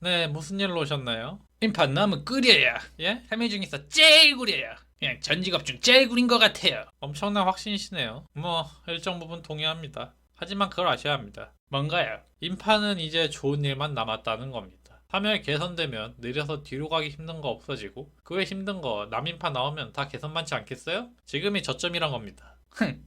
네, 무슨 일로 오셨나요? 인파 너무 구려요. 예? 3명 중에서 제일 구려요. 그냥 전 직업 중 제일 구린 것 같아요. 엄청난 확신이시네요. 뭐 일정 부분 동의합니다. 하지만 그걸 아셔야 합니다. 뭔가요? 인파는 이제 좋은 일만 남았다는 겁니다. 화면이 개선되면 느려서 뒤로 가기 힘든 거 없어지고 그 외 힘든 거 남인파 나오면 다 개선 많지 않겠어요? 지금이 저점이란 겁니다.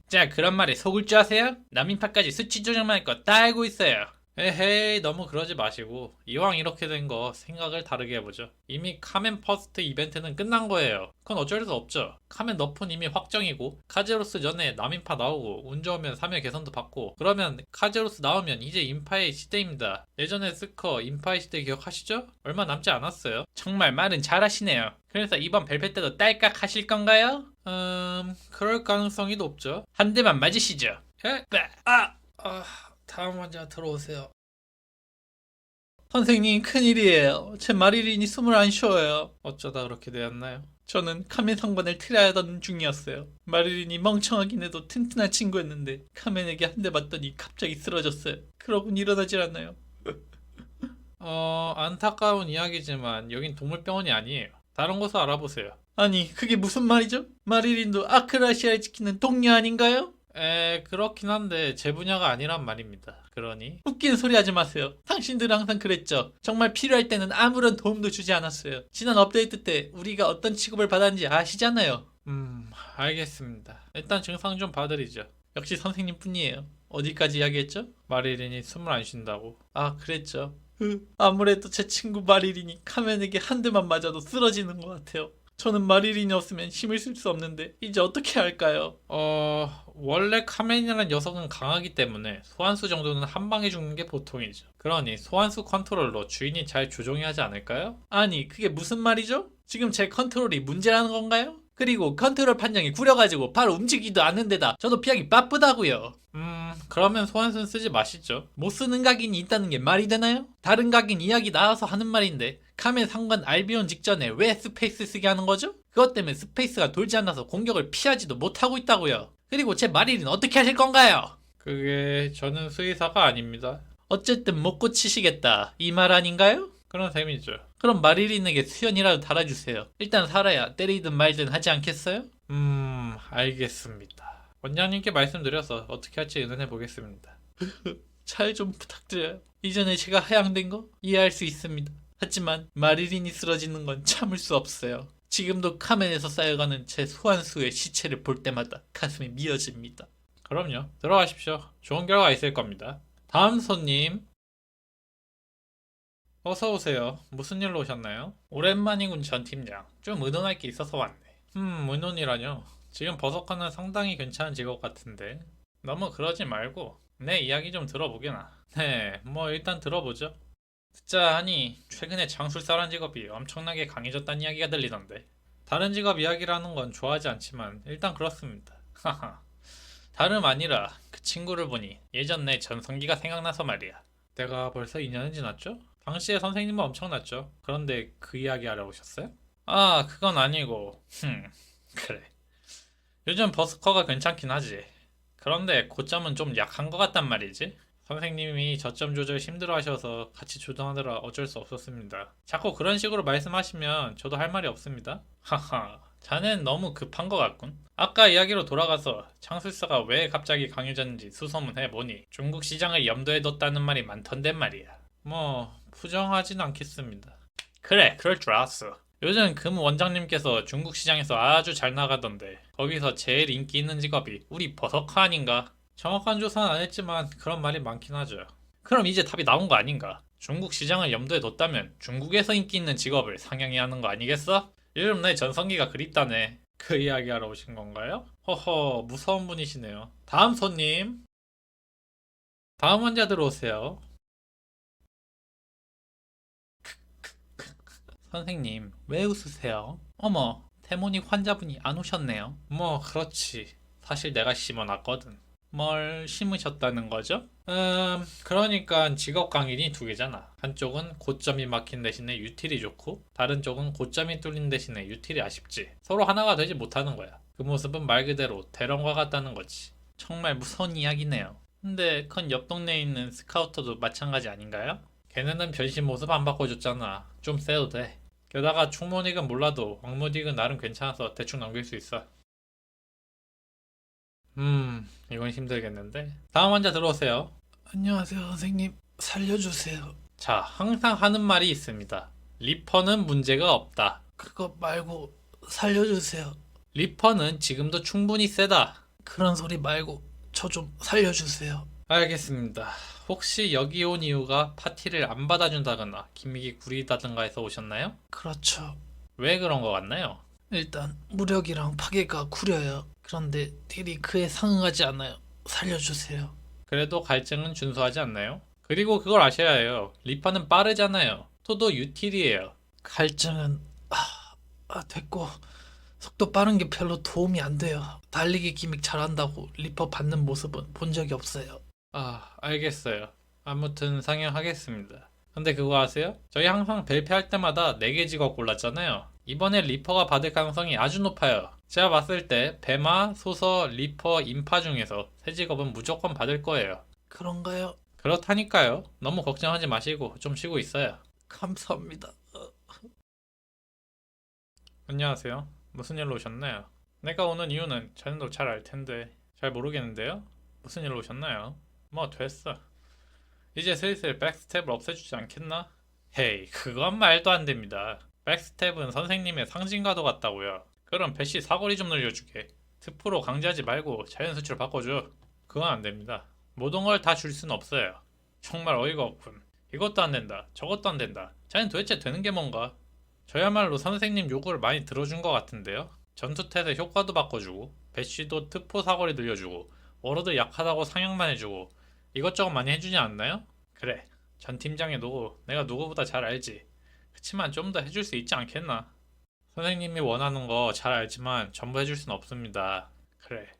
자, 그런 말에 속을 줄 아세요? 남인파까지 수치 조정만 할 거 다 알고 있어요. 에헤이, 너무 그러지 마시고 이왕 이렇게 된 거 생각을 다르게 해보죠. 이미 카멘 퍼스트 이벤트는 끝난 거예요. 그건 어쩔 수 없죠. 카멘 너프는 이미 확정이고 카제로스 전에 남인파 나오고 운 좋으면 3회 개선도 받고 그러면 카제로스 나오면 이제 인파의 시대입니다. 예전에 스커 인파의 시대 기억하시죠? 얼마 남지 않았어요. 정말 말은 잘하시네요. 그래서 이번 벨벳 때도 딸깍 하실 건가요? 그럴 가능성이 높죠. 한 대만 맞으시죠. 다음 환자 들어오세요. 선생님, 큰일이에요. 제 마리린이 숨을 안 쉬어요. 어쩌다 그렇게 되었나요? 저는 카멘 상관을 트라이하던 중이었어요. 마리린이 멍청하긴 해도 튼튼한 친구였는데 카멘에게 한 대 맞더니 갑자기 쓰러졌어요. 그러고는 일어나질 않아요. 안타까운 이야기지만 여긴 동물병원이 아니에요. 다른 곳을 알아보세요. 아니, 그게 무슨 말이죠? 마리린도 아크라시아를 지키는 동료 아닌가요? 그렇긴 한데 제 분야가 아니란 말입니다. 그러니 웃기는 소리 하지 마세요. 당신들은 항상 그랬죠. 정말 필요할 때는 아무런 도움도 주지 않았어요. 지난 업데이트 때 우리가 어떤 취급을 받았는지 아시잖아요. 알겠습니다. 일단 증상 좀 봐드리죠. 역시 선생님 뿐이에요. 어디까지 이야기했죠? 마리린이 숨을 안 쉰다고. 아, 그랬죠. 아무래도 제 친구 마리린이 카멘에게 한 대만 맞아도 쓰러지는 것 같아요. 저는 마리린이 없으면 힘을 쓸 수 없는데 이제 어떻게 할까요? 원래 카멘이라는 녀석은 강하기 때문에 소환수 정도는 한 방에 죽는 게 보통이죠. 그러니 소환수 컨트롤로 주인이 잘 조종해야 하지 않을까요? 아니, 그게 무슨 말이죠? 지금 제 컨트롤이 문제라는 건가요? 그리고 컨트롤 판정이 구려가지고 바로 움직이지도 않는 데다 저도 피하기 바쁘다고요. 그러면 소환수는 쓰지 마시죠. 못 쓰는 각인이 있다는 게 말이 되나요? 다른 각인 이야기 나와서 하는 말인데 카멘 상관 알비온 직전에 왜 스페이스 쓰게 하는 거죠? 그것 때문에 스페이스가 돌지 않아서 공격을 피하지도 못하고 있다고요. 그리고 제 마리는 어떻게 하실 건가요? 그게 저는 수의사가 아닙니다. 어쨌든 못 고치시겠다 이 말 아닌가요? 그런 셈이죠. 그럼 마리린에게 수연이라도 달아주세요. 일단 살아야 때리든 말든 하지 않겠어요? 알겠습니다. 원장님께 말씀드려서 어떻게 할지 의논해 보겠습니다. 잘 좀 부탁드려요. 이전에 제가 하향된 거 이해할 수 있습니다. 하지만 마리린이 쓰러지는 건 참을 수 없어요. 지금도 카멘에서 쌓여가는 제 소환수의 시체를 볼 때마다 가슴이 미어집니다. 그럼요. 들어가십시오. 좋은 결과 있을 겁니다. 다음 손님. 어서 오세요. 무슨 일로 오셨나요? 오랜만이군, 전 팀장. 좀 의논할 게 있어서 왔네. 의논이라뇨? 지금 버섯과는 상당히 괜찮은 직업 같은데. 너무 그러지 말고 내 이야기 좀 들어보게나. 네, 뭐 일단 들어보죠. 듣자 하니 최근에 장술사란 직업이 엄청나게 강해졌다는 이야기가 들리던데. 다른 직업 이야기라는 건 좋아하지 않지만 일단 그렇습니다. 하하. 다름 아니라 그 친구를 보니 예전 내 전성기가 생각나서 말이야. 내가 벌써 2년은 지났죠? 당시에 선생님은 엄청났죠. 그런데 그 이야기 알아보셨어요? 아, 그건 아니고. 그래. 요즘 버스커가 괜찮긴 하지. 그런데 고점은 좀 약한 것 같단 말이지. 선생님이 저점 조절 힘들어 하셔서 같이 조정하느라 어쩔 수 없었습니다. 자꾸 그런 식으로 말씀하시면 저도 할 말이 없습니다. 하하, 자넨 너무 급한 것 같군. 아까 이야기로 돌아가서 창술사가 왜 갑자기 강해졌는지 수소문해 보니 중국 시장을 염두에 뒀다는 말이 많던데 말이야. 뭐 부정하진 않겠습니다. 그래, 그럴 줄 알았어. 요즘 금 원장님께서 중국 시장에서 아주 잘 나가던데 거기서 제일 인기 있는 직업이 우리 버서커 아닌가? 정확한 조사는 안 했지만 그런 말이 많긴 하죠. 그럼 이제 답이 나온 거 아닌가? 중국 시장을 염두에 뒀다면 중국에서 인기 있는 직업을 상향해야 하는 거 아니겠어? 요즘 내 전성기가 그립다네. 그 이야기 하러 오신 건가요? 허허, 무서운 분이시네요. 다음 손님. 다음 환자 들어오세요. 선생님, 왜 웃으세요? 어머, 데모닉 환자분이 안 오셨네요. 뭐, 그렇지. 사실 내가 심어놨거든. 뭘 심으셨다는 거죠? 그러니까 직업 강인이 두 개잖아. 한쪽은 고점이 막힌 대신에 유틸이 좋고, 다른 쪽은 고점이 뚫린 대신에 유틸이 아쉽지. 서로 하나가 되지 못하는 거야. 그 모습은 말 그대로 대령과 같다는 거지. 정말 무서운 이야기네요. 근데 그건 옆 동네에 있는 스카우터도 마찬가지 아닌가요? 걔네는 변신 모습 안 바꿔줬잖아. 좀 세도 돼. 게다가 충모닉은 몰라도 왕모닉은 나름 괜찮아서 대충 넘길 수 있어. 이건 힘들겠는데. 다음 환자 들어오세요. 안녕하세요, 선생님. 살려주세요. 자, 항상 하는 말이 있습니다. 리퍼는 문제가 없다. 그거 말고 살려주세요. 리퍼는 지금도 충분히 세다. 그런 소리 말고 저 좀 살려주세요. 알겠습니다. 혹시 여기 온 이유가 파티를 안 받아준다거나 기믹이 구리다든가 해서 오셨나요? 그렇죠. 왜 그런 것 같나요? 일단 무력이랑 파괴가 구려요. 그런데 딜이 그에 상응하지 않아요. 살려주세요. 그래도 갈증은 준수하지 않나요? 그리고 그걸 아셔야 해요. 리퍼는 빠르잖아요. 토도 유틸이에요. 갈증은 됐고 속도 빠른 게 별로 도움이 안 돼요. 달리기 기믹 잘한다고 리퍼 받는 모습은 본 적이 없어요. 알겠어요. 아무튼 상영하겠습니다. 근데 그거 아세요? 저희 항상 벨페할 때마다 4개 직업 골랐잖아요. 이번에 리퍼가 받을 가능성이 아주 높아요. 제가 봤을 때 배마, 소서, 리퍼, 인파 중에서 세 직업은 무조건 받을 거예요. 그런가요? 그렇다니까요. 너무 걱정하지 마시고 좀 쉬고 있어요. 감사합니다. 안녕하세요. 무슨 일로 오셨나요? 내가 오는 이유는 자네도 잘 알 텐데 잘 모르겠는데요? 무슨 일로 오셨나요? 뭐 됐어. 이제 슬슬 백스텝을 없애주지 않겠나? 헤이, 그건 말도 안 됩니다. 백스텝은 선생님의 상징과도 같다고요. 그럼 배시 사거리 좀 늘려주게. 특프로 강제하지 말고 자연 수치로 바꿔줘. 그건 안 됩니다. 모든 걸 다 줄 순 없어요. 정말 어이가 없군. 이것도 안 된다. 저것도 안 된다. 자넨 도대체 되는 게 뭔가? 저야말로 선생님 요구를 많이 들어준 것 같은데요. 전투탯의 효과도 바꿔주고 배시도 특포 사거리 늘려주고 워러드 약하다고 상향만 해주고 이것저것 많이 해주지 않나요? 그래, 전 팀장에도 내가 누구보다 잘 알지. 그치만 좀 더 해줄 수 있지 않겠나? 선생님이 원하는 거 잘 알지만 전부 해줄 순 없습니다. 그래,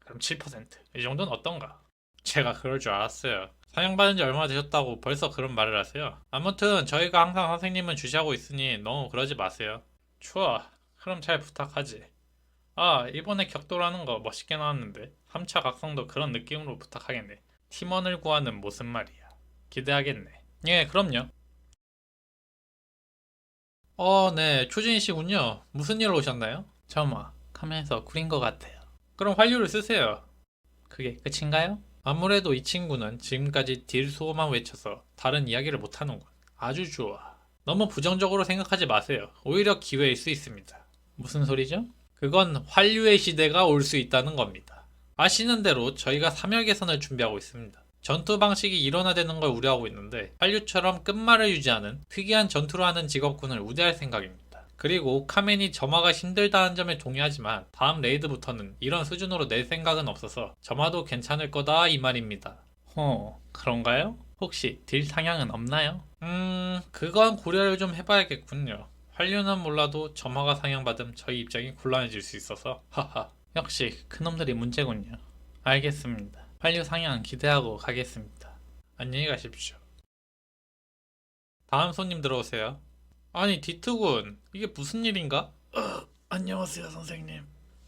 그럼 7%. 이 정도는 어떤가? 제가 그럴 줄 알았어요. 상향받은 지 얼마나 되셨다고 벌써 그런 말을 하세요? 아무튼 저희가 항상 선생님은 주시하고 있으니 너무 그러지 마세요. 좋아, 그럼 잘 부탁하지. 이번에 격돌하는 거 멋있게 나왔는데 3차 각성도 그런 느낌으로 부탁하겠네. 팀원을 구하는 모습 말이야. 기대하겠네. 예, 그럼요. 네, 초진이 씨군요. 무슨 일로 오셨나요? 점화, 카면에서 구린 것 같아요. 그럼 활류를 쓰세요. 그게 끝인가요? 아무래도 이 친구는 지금까지 딜 수호만 외쳐서 다른 이야기를 못하는군. 아주 좋아. 너무 부정적으로 생각하지 마세요. 오히려 기회일 수 있습니다. 무슨 소리죠? 그건 환류의 시대가 올 수 있다는 겁니다. 아시는 대로 저희가 3열 개선을 준비하고 있습니다. 전투 방식이 일원화되는 걸 우려하고 있는데 환류처럼 끝말을 유지하는 특이한 전투를 하는 직업군을 우대할 생각입니다. 그리고 카멘이 점화가 힘들다는 점에 동의하지만 다음 레이드부터는 이런 수준으로 낼 생각은 없어서 점화도 괜찮을 거다 이 말입니다. 그런가요? 혹시 딜 상향은 없나요? 그건 고려를 좀 해봐야겠군요. 환류는 몰라도 점화가 상향받음 저희 입장이 곤란해질 수 있어서 하하. 역시 그놈들이 문제군요. 알겠습니다. 환류 상향 기대하고 가겠습니다. 안녕히 가십시오. 다음 손님 들어오세요. 아니 디트군, 이게 무슨 일인가? 안녕하세요 선생님.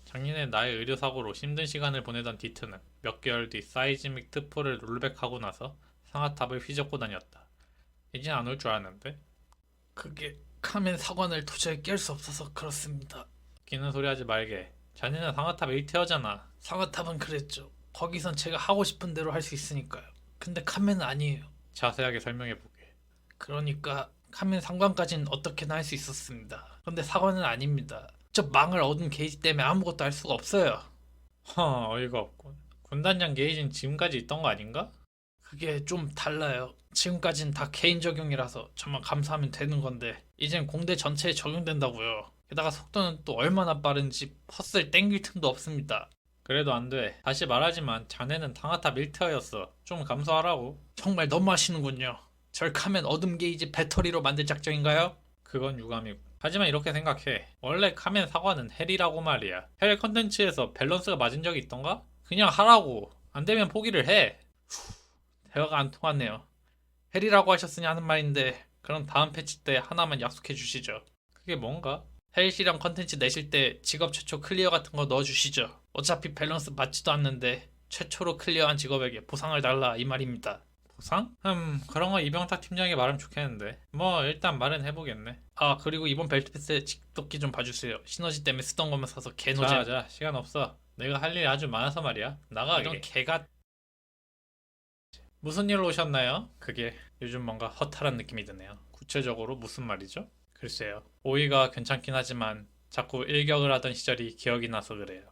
작년에 나의 의료사고로 힘든 시간을 보내던 디트는 몇 개월 뒤 사이즈믹 특포를 롤백하고 나서 상하탑을 휘젓고 다녔다. 이젠 안 올 줄 알았는데? 그게 카멘 사관을 도저히 깰 수 없어서 그렇습니다. 웃기는 소리 하지 말게. 자네는 상하탑 1티어잖아. 상하탑은 그랬죠. 거기선 제가 하고 싶은 대로 할 수 있으니까요. 근데 카멘은 아니에요. 자세하게 설명해보게. 그러니까 카멘 상관까지는 어떻게나 할 수 있었습니다. 근데 사관은 아닙니다. 저 망을 얻은 게이지 때문에 아무것도 할 수가 없어요. 어이가 없군. 군단장 게이지는 지금까지 있던 거 아닌가? 그게 좀 달라요. 지금까지는 다 개인 적용이라서 저만 감사하면 되는 건데 이젠 공대 전체에 적용된다고요. 게다가 속도는 또 얼마나 빠른지 퍼스를 땡길 틈도 없습니다. 그래도 안 돼. 다시 말하지만 자네는 당하탑 1티어였어. 좀 감수하라고. 정말 너무하시는군요. 절 카멘 어둠 게이지 배터리로 만들 작정인가요? 그건 유감이고. 하지만 이렇게 생각해. 원래 카멘 사과는 헬이라고 말이야. 헬 컨텐츠에서 밸런스가 맞은 적이 있던가? 그냥 하라고. 안 되면 포기를 해. 대화가 안 통하네요. 헬이라고 하셨으니 하는 말인데 그럼 다음 패치 때 하나만 약속해 주시죠. 그게 뭔가? 헬 실험 컨텐츠 내실 때 직업 최초 클리어 같은 거 넣어주시죠. 어차피 밸런스 맞지도 않는데 최초로 클리어한 직업에게 보상을 달라 이 말입니다. 보상? 그런 거 이병탁 팀장이 말하면 좋겠는데. 뭐 일단 말은 해보겠네. 아 그리고 이번 벨트 패스에 직독기 좀 봐주세요. 시너지 때문에 쓰던 것만 사서 개노잼. 자 시간 없어. 내가 할 일이 아주 많아서 말이야. 나가 이런 개가. 무슨 일로 오셨나요? 그게 요즘 뭔가 허탈한 느낌이 드네요. 구체적으로 무슨 말이죠? 글쎄요. 오이가 괜찮긴 하지만 자꾸 일격을 하던 시절이 기억이 나서 그래요.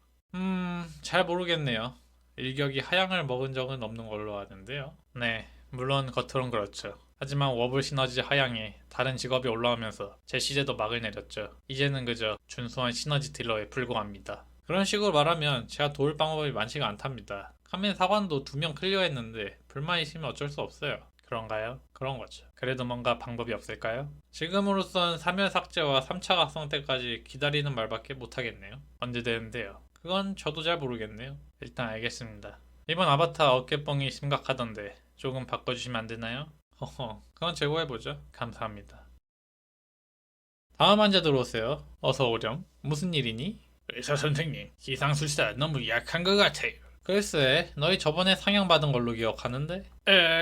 잘 모르겠네요. 일격이 하향을 먹은 적은 없는 걸로 아는데요. 네, 물론 겉으론 그렇죠. 하지만 워블 시너지 하향에 다른 직업이 올라오면서 제 시제도 막을 내렸죠. 이제는 그저 준수한 시너지 딜러에 불과합니다. 그런 식으로 말하면 제가 도울 방법이 많지가 않답니다. 카멘 사관도 2명 클리어했는데 불만이시면 어쩔 수 없어요. 그런가요? 그런 거죠. 그래도 뭔가 방법이 없을까요? 지금으로선 3열 삭제와 3차 각성 때까지 기다리는 말밖에 못하겠네요. 언제 되는데요? 그건 저도 잘 모르겠네요. 일단 알겠습니다. 이번 아바타 어깨뻥이 심각하던데 조금 바꿔주시면 안 되나요? 허허, 그건 제고해보죠. 감사합니다. 다음 환자 들어오세요. 어서 오렴. 무슨 일이니? 의사 선생님, 기상술사 너무 약한 것 같아요. 글쎄, 너희 저번에 상향받은 걸로 기억하는데?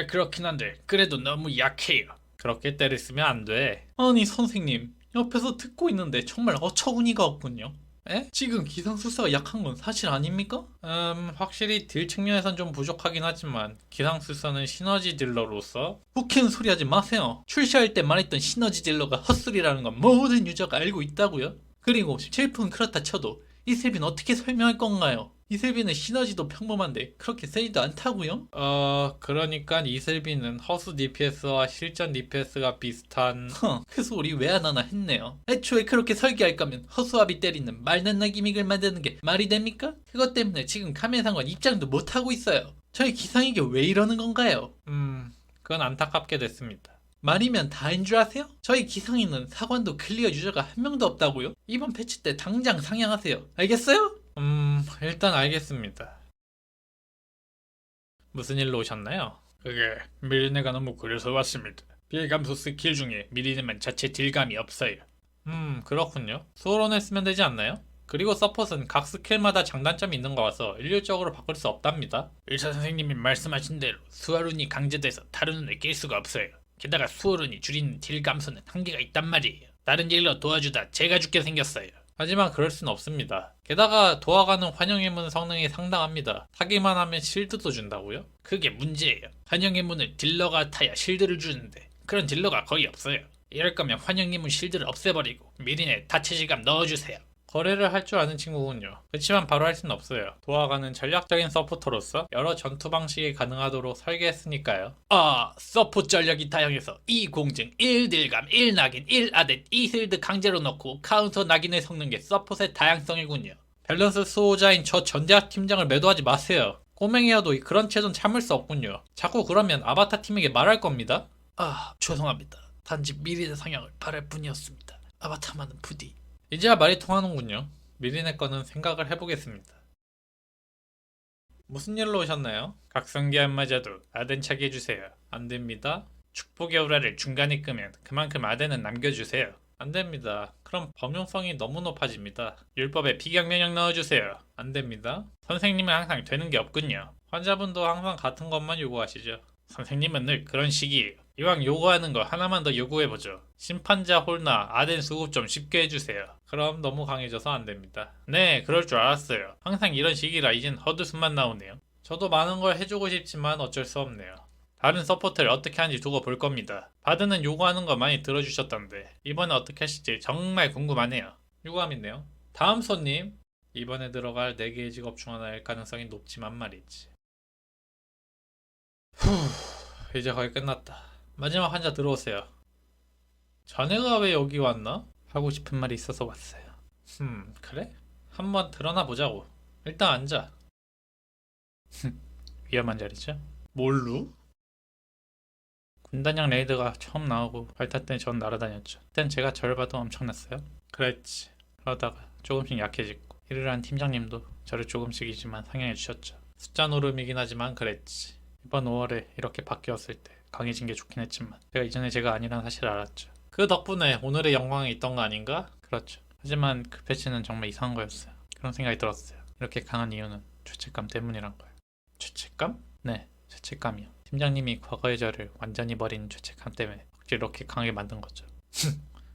그렇긴 한데 그래도 너무 약해요. 그렇게 때를 쓰면 안 돼. 아니 선생님, 옆에서 듣고 있는데 정말 어처구니가 없군요. 에? 지금 기상술사가 약한 건 사실 아닙니까? 확실히 딜 측면에선 좀 부족하긴 하지만 기상술사는 시너지 딜러로서 후캔 소리 하지 마세요. 출시할 때 말했던 시너지 딜러가 헛소리라는 건 모든 유저가 알고 있다고요? 그리고 17분 그렇다 쳐도 이슬빈 어떻게 설명할 건가요? 이슬빈은 시너지도 평범한데 그렇게 세지도 않다고요? 그러니까 이슬빈은 허수 DPS와 실전 DPS가 비슷한 그 소리 왜 안 하나 했네요. 애초에 그렇게 설계할 거면 허수아비 때리는 말난나 기믹을 만드는 게 말이 됩니까? 그것 때문에 지금 카멘상관 입장도 못하고 있어요. 저희 기상이게 왜 이러는 건가요? 그건 안타깝게 됐습니다. 말이면 다인 줄 아세요? 저희 기상이는 사관도 클리어 유저가 한 명도 없다고요? 이번 패치 때 당장 상향하세요. 알겠어요? 일단 알겠습니다. 무슨 일로 오셨나요? 그게 미리네가 너무 구려서 왔습니다. 빌감소 스킬 중에 미리네만 자체 딜감이 없어요. 그렇군요. 수호론을 쓰면 되지 않나요? 그리고 서폿은 각 스킬마다 장단점이 있는 거라서 일률적으로 바꿀 수 없답니다. 의사 선생님이 말씀하신 대로 수호론이 강제돼서 다른 눈에 낄 수가 없어요. 게다가 수호론이 줄이는 딜 감소는 한계가 있단 말이에요. 다른 딜러 도와주다 제가 죽게 생겼어요. 하지만 그럴 순 없습니다. 게다가 도와가는 환영의 문 성능이 상당합니다. 타기만 하면 실드도 준다고요? 그게 문제예요. 환영의 문을 딜러가 타야 실드를 주는데 그런 딜러가 거의 없어요. 이럴 거면 환영의 문 실드를 없애버리고 미리네 다체질감 넣어주세요. 거래를 할 줄 아는 친구군요. 그치만 바로 할 수는 없어요. 도와가는 전략적인 서포터로서 여러 전투 방식이 가능하도록 설계했으니까요. 서포 전략이 다양해서 2공증, 1딜감, 1낙인, 1아댓, 2실드 강제로 넣고 카운터 낙인을 섞는 게 서폿의 다양성이군요. 밸런스 수호자인 저 전대학 팀장을 매도하지 마세요. 꼬맹이여도 그런 채도는 참을 수 없군요. 자꾸 그러면 아바타 팀에게 말할 겁니다. 죄송합니다. 단지 미리의 상향을 바랄 뿐이었습니다. 아바타만은 부디. 이제야 말이 통하는군요. 미리네 거는 생각을 해보겠습니다. 무슨 일로 오셨나요? 각성기 안 맞아도 아덴 차게 해주세요. 안됩니다. 축복의 오라를 중간에 끄면 그만큼 아덴은 남겨주세요. 안됩니다. 그럼 범용성이 너무 높아집니다. 율법에 비경면역 넣어주세요. 안됩니다. 선생님은 항상 되는 게 없군요. 환자분도 항상 같은 것만 요구하시죠. 선생님은 늘 그런 식이에요. 이왕 요구하는 거 하나만 더 요구해보죠. 심판자 홀나 아덴 수급 좀 쉽게 해주세요. 그럼 너무 강해져서 안됩니다. 네, 그럴 줄 알았어요. 항상 이런 식이라 이젠 헛웃음만 나오네요. 저도 많은 걸 해주고 싶지만 어쩔 수 없네요. 다른 서포트를 어떻게 하는지 두고 볼 겁니다. 바드는 요구하는 거 많이 들어주셨던데 이번에 어떻게 하실지 정말 궁금하네요. 유감 있네요. 다음 손님. 이번에 들어갈 4개의 직업 중 하나일 가능성이 높지만 말이지. 이제 거의 끝났다. 마지막 환자 들어오세요. 자네가 왜 여기 왔나? 하고 싶은 말이 있어서 왔어요. 그래? 한번 드러나 보자고. 일단 앉아. 위험한 자리죠? 뭘로? 군단장 레이드가 처음 나오고 발타 때 전 날아다녔죠. 그땐 제가 절 봐도 엄청났어요. 그랬지. 그러다가 조금씩 약해지고 일을 한 팀장님도 저를 조금씩이지만 상향해 주셨죠. 숫자 노름이긴 하지만 그랬지. 이번 5월에 이렇게 바뀌었을 때 강해진 게 좋긴 했지만 제가 이전에 제가 아니란 사실을 알았죠. 그 덕분에 오늘의 영광이 있던 거 아닌가? 그렇죠. 하지만 그 패치는 정말 이상한 거였어요. 그런 생각이 들었어요. 이렇게 강한 이유는 죄책감 때문이란 거예요. 죄책감? 네, 죄책감이요. 팀장님이 과거의 저를 완전히 버린 죄책감 때문에 억지로 이렇게 강하게 만든 거죠.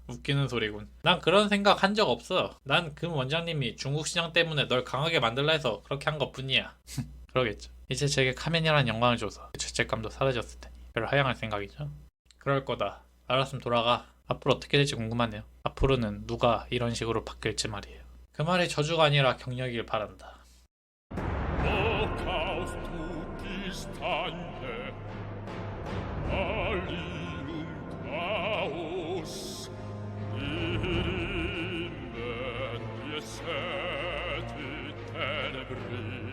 웃기는 소리군. 난 그런 생각 한 적 없어. 난 금 원장님이 중국 시장 때문에 널 강하게 만들라 해서 그렇게 한 것뿐이야. 그러겠죠. 이제 제게 카멘이라는 영광을 줘서 그 죄책감도 사라졌을 테니 별 하향할 생각이죠. 그럴 거다. 알았으면 돌아가. 앞으로 어떻게 될지 궁금하네요. 앞으로는 누가 이런 식으로 바뀔지 말이에요. 그 말이 저주가 아니라 격려이길 바란다. O caos tutti stante, alium caos, irim et seti tenebri.